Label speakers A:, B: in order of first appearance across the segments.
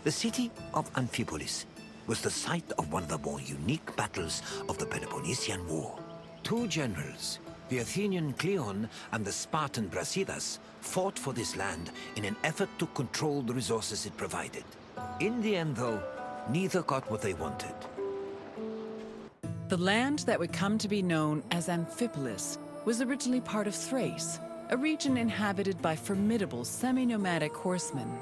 A: The city of Amphipolis was the site of one of the more unique battles of the Peloponnesian War. Two generals, the Athenian Kleon and the Spartan Brasidas, fought for this land in an effort to control the resources it provided. In the end, though, neither got what they wanted.
B: The land that would come to be known as Amphipolis was originally part of Thrace, a region inhabited by formidable semi-nomadic horsemen.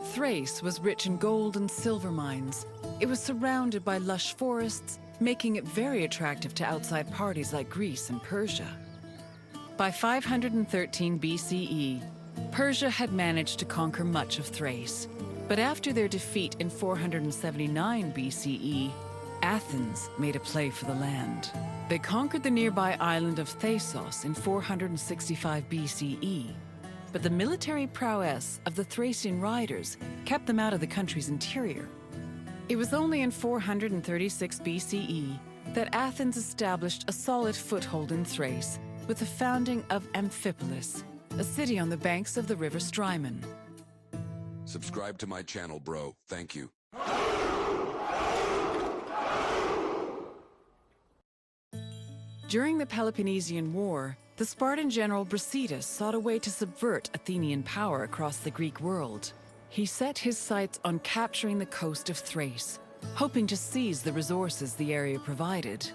B: Thrace was rich in gold and silver mines. It was surrounded by lush forests, making it very attractive to outside parties like Greece and Persia. By 513 BCE, Persia had managed to conquer much of Thrace. But after their defeat in 479 BCE, Athens made a play for the land. They conquered the nearby island of Thasos in 465 BCE. But the military prowess of the Thracian riders kept them out of the country's interior. It was only in 436 BCE that Athens established a solid foothold in Thrace with the founding of Amphipolis, a city on the banks of the river Strymon.
C: Subscribe to my channel, bro. Thank you.
B: During the Peloponnesian War, the Spartan general Brasidas sought a way to subvert Athenian power across the Greek world. He set his sights on capturing the coast of Thrace, hoping to seize the resources the area provided.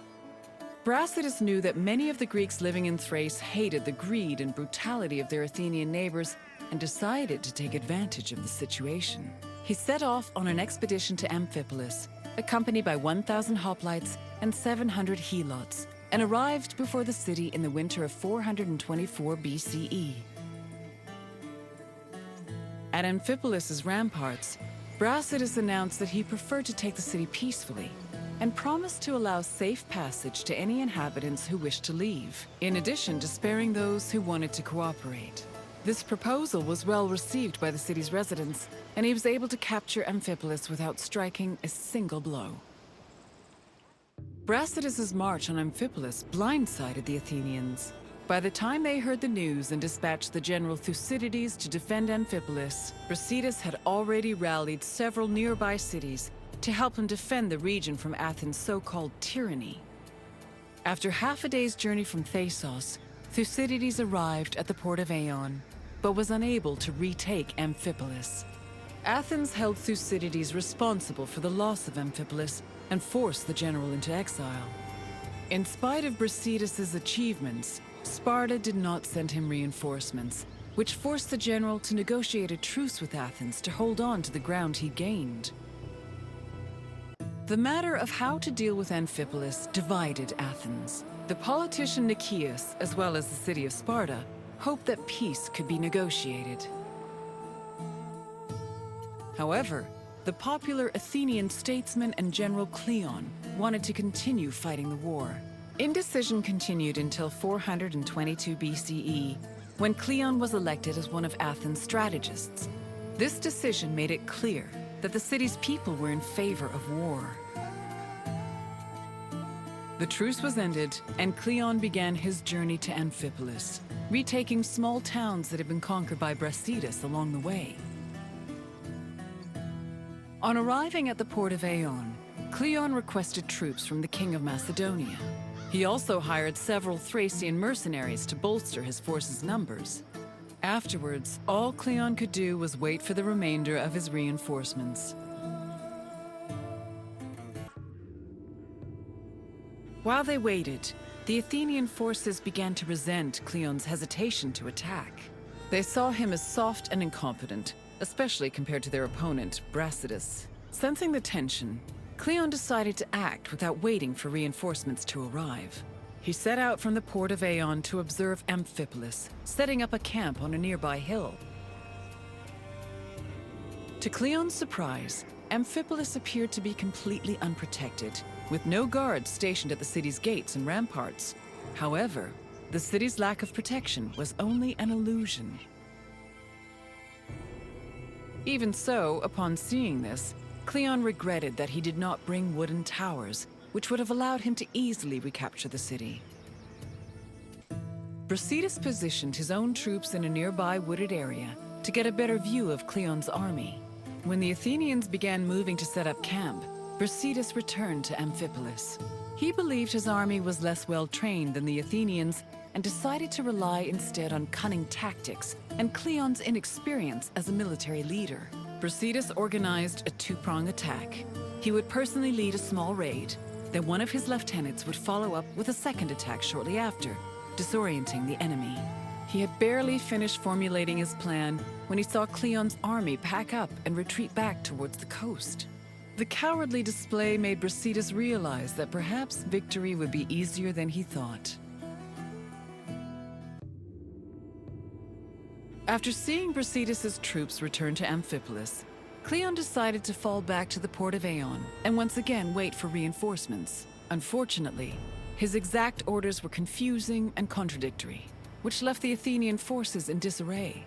B: Brasidas knew that many of the Greeks living in Thrace hated the greed and brutality of their Athenian neighbors and decided to take advantage of the situation. He set off on an expedition to Amphipolis, accompanied by 1,000 hoplites and 700 helots, and arrived before the city in the winter of 424 BCE. At Amphipolis' ramparts, Brasidas announced that he preferred to take the city peacefully and promised to allow safe passage to any inhabitants who wished to leave, in addition to sparing those who wanted to cooperate. This proposal was well received by the city's residents, and he was able to capture Amphipolis without striking a single blow. Brasidas' march on Amphipolis blindsided the Athenians. By the time they heard the news and dispatched the general Thucydides to defend Amphipolis, Brasidas had already rallied several nearby cities to help him defend the region from Athens' so-called tyranny. After half a day's journey from Thasos, Thucydides arrived at the port of Eion, but was unable to retake Amphipolis. Athens held Thucydides responsible for the loss of Amphipolis and forced the general into exile. In spite of Brasidas' achievements, Sparta did not send him reinforcements, which forced the general to negotiate a truce with Athens to hold on to the ground he gained. The matter of how to deal with Amphipolis divided Athens. The politician Nicias, as well as the city of Sparta, hoped that peace could be negotiated. However, the popular Athenian statesman and general Kleon wanted to continue fighting the war. Indecision continued until 422 BCE, when Kleon was elected as one of Athens' strategists. This decision made it clear that the city's people were in favor of war. The truce was ended, and Kleon began his journey to Amphipolis, retaking small towns that had been conquered by Brasidas along the way. On arriving at the port of Eion, Kleon requested troops from the king of Macedonia. He also hired several Thracian mercenaries to bolster his force's numbers. Afterwards, all Kleon could do was wait for the remainder of his reinforcements. While they waited, the Athenian forces began to resent Kleon's hesitation to attack. They saw him as soft and incompetent, especially compared to their opponent, Brasidas. Sensing the tension, Kleon decided to act without waiting for reinforcements to arrive. He set out from the port of Eion to observe Amphipolis, setting up a camp on a nearby hill. To Kleon's surprise, Amphipolis appeared to be completely unprotected, with no guards stationed at the city's gates and ramparts. However, the city's lack of protection was only an illusion. Even so, upon seeing this, Kleon regretted that he did not bring wooden towers, which would have allowed him to easily recapture the city. Brasidas positioned his own troops in a nearby wooded area to get a better view of Kleon's army. When the Athenians began moving to set up camp, Brasidas returned to Amphipolis. He believed his army was less well-trained than the Athenians and decided to rely instead on cunning tactics and Kleon's inexperience as a military leader. Brasidas organized a two-prong attack. He would personally lead a small raid, then one of his lieutenants would follow up with a second attack shortly after, disorienting the enemy. He had barely finished formulating his plan when he saw Kleon's army pack up and retreat back towards the coast. The cowardly display made Brasidas realize that perhaps victory would be easier than he thought. After seeing Brasidas' troops return to Amphipolis, Kleon decided to fall back to the port of Eion and once again wait for reinforcements. Unfortunately, his exact orders were confusing and contradictory, which left the Athenian forces in disarray.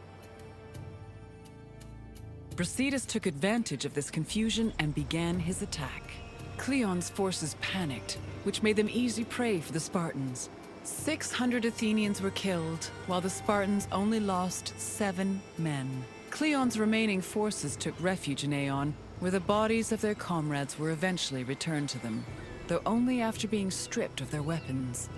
B: Brasidas took advantage of this confusion and began his attack. Kleon's forces panicked, which made them easy prey for the Spartans. 600 Athenians were killed, while the Spartans only lost 7 men. Kleon's remaining forces took refuge in Eion, where the bodies of their comrades were eventually returned to them, though only after being stripped of their weapons.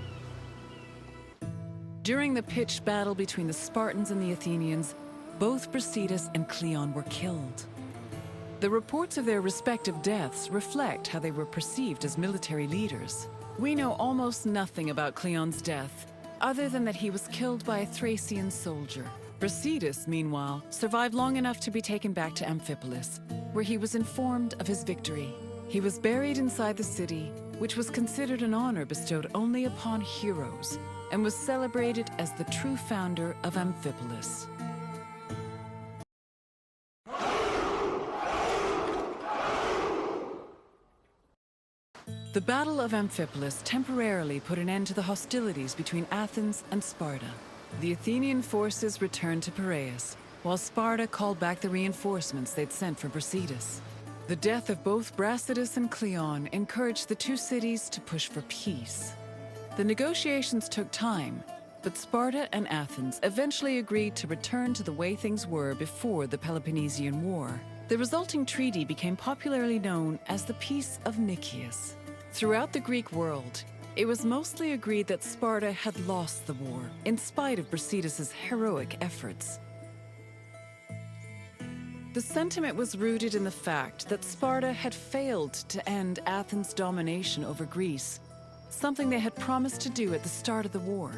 B: During the pitched battle between the Spartans and the Athenians, both Brasidas and Kleon were killed. The reports of their respective deaths reflect how they were perceived as military leaders. We know almost nothing about Kleon's death, other than that he was killed by a Thracian soldier. Brasidas, meanwhile, survived long enough to be taken back to Amphipolis, where he was informed of his victory. He was buried inside the city, which was considered an honor bestowed only upon heroes, and was celebrated as the true founder of Amphipolis. The Battle of Amphipolis temporarily put an end to the hostilities between Athens and Sparta. The Athenian forces returned to Piraeus, while Sparta called back the reinforcements they'd sent for Brasidas. The death of both Brasidas and Kleon encouraged the two cities to push for peace. The negotiations took time, but Sparta and Athens eventually agreed to return to the way things were before the Peloponnesian War. The resulting treaty became popularly known as the Peace of Nicias. Throughout the Greek world, it was mostly agreed that Sparta had lost the war, in spite of Brasidas' heroic efforts. The sentiment was rooted in the fact that Sparta had failed to end Athens' domination over Greece, something they had promised to do at the start of the war.